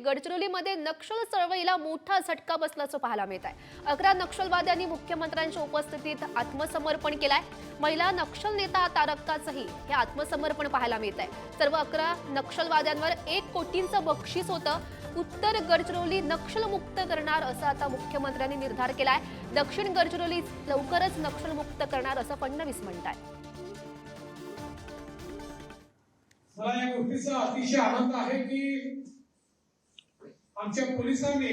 गडचिरोलीमध्ये नक्षल चळवळीला मोठा झटका बसल्याचं पाहायला मिळत आहे। 11 नक्षलवाद्यांनी मुख्यमंत्र्यांच्या उपस्थितीत आत्मसमर्पण केलंय। महिला नक्षल नेता तारकाचंही हे आत्मसमर्पण पाहायला मिळत आहे। सर्व 11 नक्षलवाद्यांवर 1 कोटींचं बक्षीस होतं। उत्तर गडचिरोली नक्षलमुक्त करणार असं आता मुख्यमंत्र्यांनी निर्धार केलाय। दक्षिण गडचिरोली लवकरच नक्षलमुक्त करणार असं फडणवीस म्हणतात। मला या गोष्टीचा अतिशय आनंद आहे की आमच्या पोलिसांनी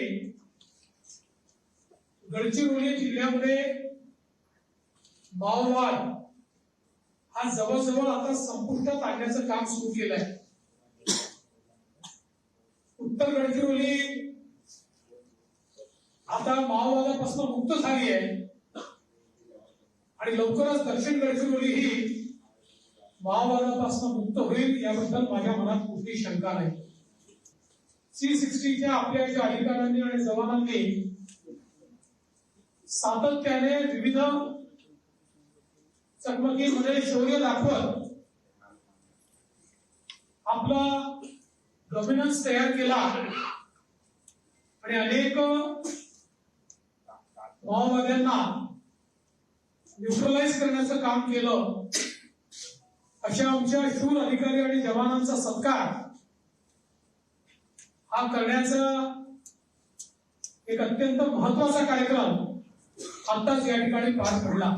गडचिरोली जिल्ह्यामध्ये माओवाद हा जवळजवळ आता संपुष्टात आणण्याचं काम सुरू केलंय। उत्तर गडचिरोली आता माओवादापासून मुक्त झाली आहे आणि लवकरच दक्षिण गडचिरोली ही माओवादापासून मुक्त होईल याबद्दल माझ्या मनात कुठलीही शंका नाही। C60च्या आपल्या ज्या अधिकाऱ्यांनी आणि जवानांनी सातत्याने विविध चकमकीमध्ये शौर्य दाखवत आपला गव्हर्नन्स तयार केला आणि अनेक माओवाद्यांना न्यूट्रलाइज करण्याचं काम केलं। अशा आमच्या शूर अधिकारी आणि जवानांचा सत्कार हा करण्याचा एक अत्यंत महत्त्वाचा कार्यक्रम आताच या ठिकाणी पार पडला।